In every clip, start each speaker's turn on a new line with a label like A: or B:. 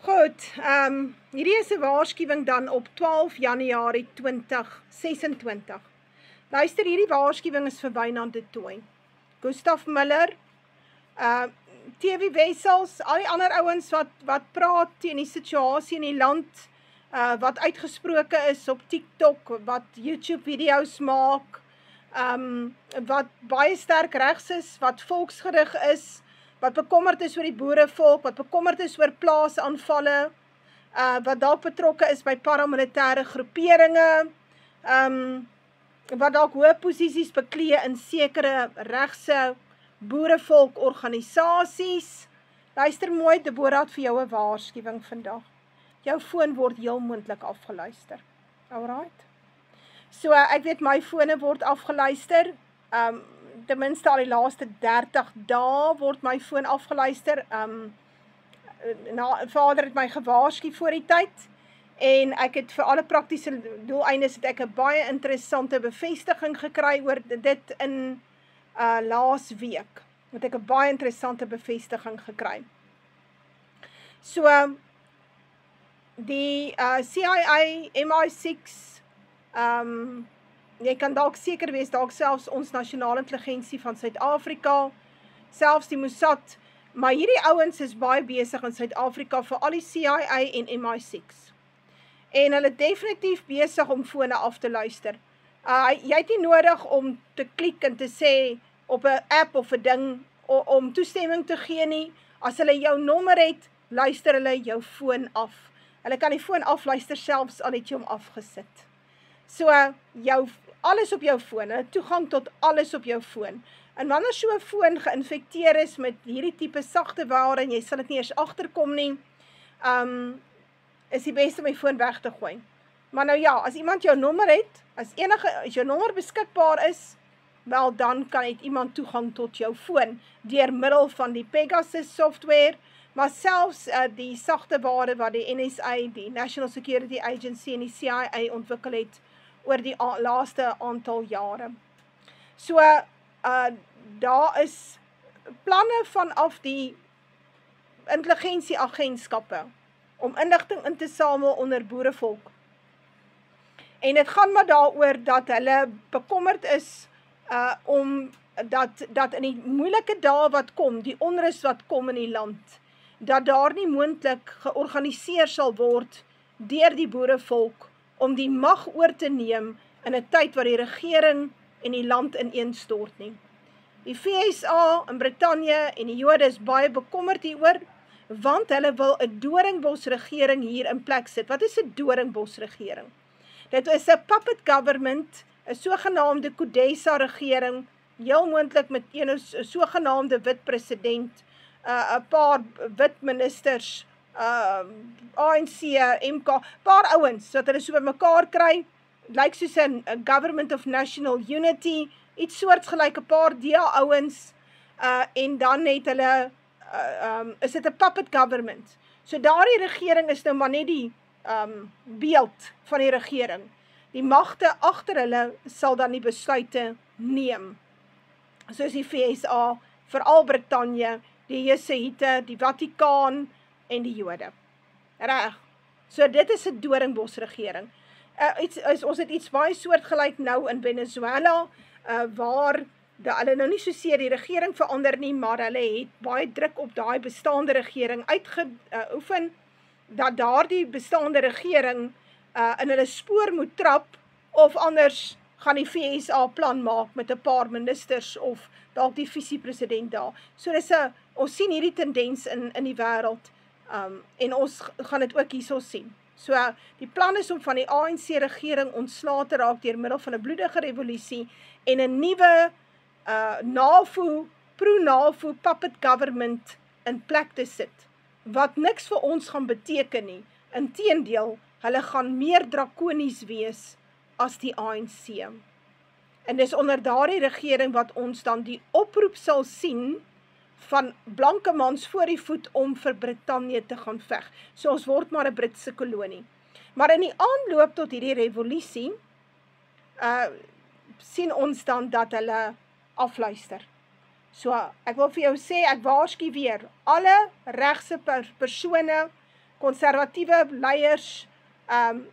A: Goed, hierdie is 'n waarskuwing dan op 12 Januarie 2026. Luister, hierdie waarskuwing is vir Wynand de Tooy, Gustaf Miller, TV Wessels, al die ander ouens wat praat teen die situasie in die land, wat uitgesproke is op TikTok, wat YouTube video's maak, wat baie sterk regs is, wat volksgerig is, wat bekommerd is oor die boerevolk, wat bekommerd is oor plaasaanvalle, wat dalk betrokke is by paramilitêre groeperinge, wat dalk hoë posisies beklee in sekere regse boerevolk organisasies. Luister mooi, Deborah het vir jou 'n waarskuwing vandag. Jou foon word heel moontlik afgeluister. Alright? So, ek weet my fone word afgeluister, ten minste al die laaste 30 dae word my foon afgeluister. Vader het my gewaarsku voor die tyd, en ek het vir alle praktiese doeleindes het ek 'n baie interessante bevestiging gekry oor dit in laas week. Het ek 'n baie interessante bevestiging gekry. So, die CIA, MI6, jy kan dalk seker wees, dalk selfs ons nasionale intelligensie van Suid-Afrika, selfs die Mossad, maar hierdie ouens is baie besig in Suid-Afrika, vir al die CIA en MI6. En hulle definitief besig om fone af te luister. Jy het nie nodig om te klik en te sê op 'n app of 'n ding, om toestemming te gee nie. As hulle jou nommer het, luister hulle jou foon af. Hulle kan die foon afluister selfs al het jy hom afgesit. So, alles op jou foon, hulle toegang tot alles op jou foon. En wanneer so 'n foon geïnfekteer is met hierdie tipe sagte ware, en jy sal dit nie eers agterkom nie, is die beste om die foon weg te gooi. Maar nou ja, as iemand jou nommer het, as jou nommer beskikbaar is, wel dan kan het iemand toegang tot jou foon, deur middel van die Pegasus software, maar selfs die sagte ware wat die NSA, die National Security Agency en die CIA ontwikkel het oor die laaste aantal jare. So, daar is planne vanaf die intelligensieagentskappe om inligting in te samel onder boerevolk. En dit gaan maar daaroor dat hulle bekommerd is om dat in die moeilike dae wat kom, die onrus wat kom in die land, dat daar nie moontlik georganiseer sal word deur die boerevolk om die mag oor te neem in 'n tyd waar die regering en die land ineenstort nie. Die VSA in Brittanje en die Jode is baie bekommerd hieroor, want hulle wil 'n doringbosregering hier in plek sit. Wat is 'n doringbosregering? Dit is 'n puppet government, 'n sogenaamde Kudesa regering, heel moontlik met 'n sogenaamde wit president, 'n paar wit ministers, ANC, MK, paar ouens, wat hulle so by mekaar kry, lyk soos 'n Government of National Unity, iets soortgelyk, 'n paar DA ouens, en dan het hulle, is dit 'n puppet government. So daardie regering is nou maar net die beeld van die regering. Die magte agter hulle sal dan die besluite neem. Soos die VSA, veral Brittanje, die Jesuïte, die Vatikaan en die Jode. Reg. So dit is 'n doringbosregering. Ons het iets baie soortgelyk nou in Venezuela, waar hulle nou nie soseer die regering verander nie, maar hulle het baie druk op daai bestaande regering uitgeoefen, dat daardie bestaande regering in hulle spoor moet trap, of anders gaan die VSA plan maak met 'n paar ministers, of dalk die visiepresident daar. So ons sien hierdie tendens in die wêreld, en ons gaan dit ook hierso sien. So, die plan is om van die ANC regering ontslae te raak deur middel van 'n bloedige revolusie en 'n nuwe pro-NAVO puppet government in plek te sit, wat niks vir ons gaan beteken nie. Inteendeel, hulle gaan meer drakonies wees as die ANC. En dis onder daardie regering wat ons dan die oproep sal sien van blanke mans voor die voet om vir Brittanje te gaan veg. So ons word maar 'n Britse kolonie. Maar in die aanloop tot hierdie revolusie, sien ons dan dat hulle afluister. So, ek wil vir jou sê, ek waarsku weer, alle regse persone, konservatiewe leiers, veral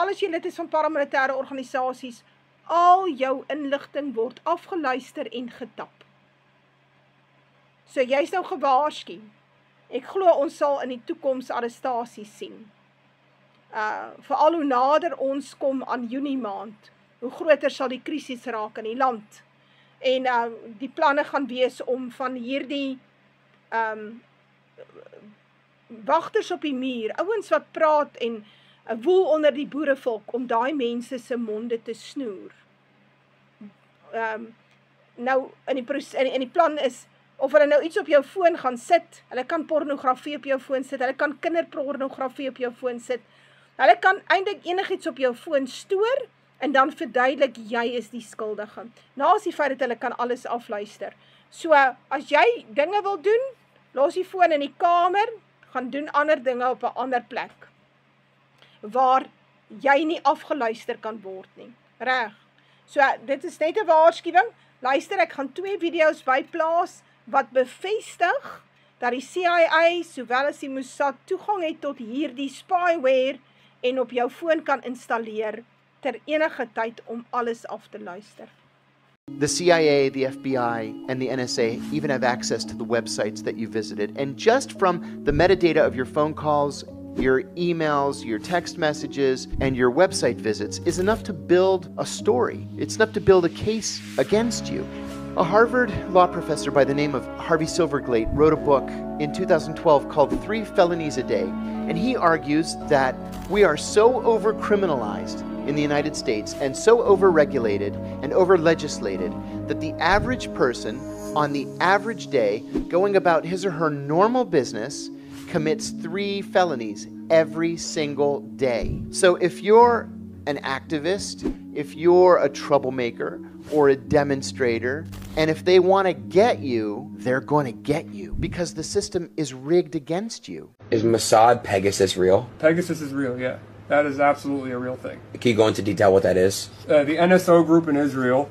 A: as jy lid is van paramilitêre organisasies, al jou inligting word afgeluister en getap. So jy's nou gewaarsku. Ek glo ons sal in die toekoms arrestasies sien. Veral hoe nader ons kom aan Junie maand, hoe groter sal die krisis raak in die land. En die planne gaan wees om van hierdie wagters op die muur, ouens wat praat en woel onder die boerevolk, om daai mense se monde te snoer. Nou, in die plan is, of hulle nou iets op jou foon gaan sit, hulle kan pornografie op jou foon sit, hulle kan kinderpornografie op jou foon sit, hulle kan eintlik enigiets op jou foon stoor, en dan verduidelik jy is die skuldige. Naas die feit dat hulle kan alles afluister. So, as jy dinge wil doen, los die foon in die kamer, gaan doen ander dinge op 'n ander plek, waar jy nie afgeluister kan word nie. Reg. So, dit is net 'n waarskuwing. Luister, ek gaan 2 video's byplaas, wat bevestig, dat die CIA, sowel as die Mossad, toegang het tot hierdie spyware, en op jou foon kan installeer, ter enige tyd om alles af te luister.
B: The CIA, the FBI, and the NSA even have access to the websites that you visited. And just from the metadata of your phone calls, your emails, your text messages, and your website visits is enough to build a story. It's enough to build a case against you. A Harvard law professor by the name of Harvey Silverglate wrote a book in 2012 called 3 Felonies a Day. And he argues that we are so over-criminalized in the United States and so over-regulated and over-legislated that the average person on the average day going about his or her normal business commits 3 felonies every single day. So if you're an activist, if you're a troublemaker or a demonstrator, and if they want to get you, they're going to get you because the system is rigged against you.
C: Is Mossad Pegasus real?
D: Pegasus is real, yeah. That is absolutely a real thing.
C: Can you go into detail what that is?
D: The NSO group in Israel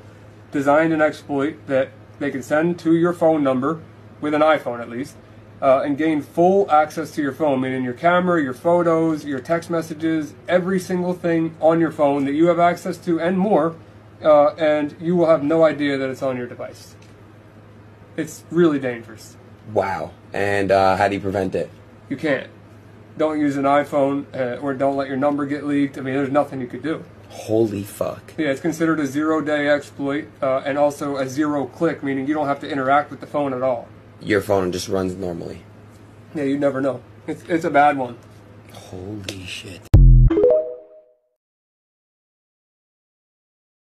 D: designed an exploit that they can send to your phone number, with an iPhone at least, and gain full access to your phone, meaning your camera, your photos, your text messages, every single thing on your phone that you have access to and more, and you will have no idea that it's on your device. It's really dangerous.
C: Wow. And how do you prevent it?
D: You can't. Don't use an iPhone, or don't let your number get leaked. I mean, there's nothing you could do.
C: Holy fuck.
D: Yeah, it's considered a 0-day exploit, and also a 0-click, meaning you don't have to interact with the phone at all.
C: Your phone just runs normally.
D: Yeah, you never know. It's a bad one.
C: Holy shit.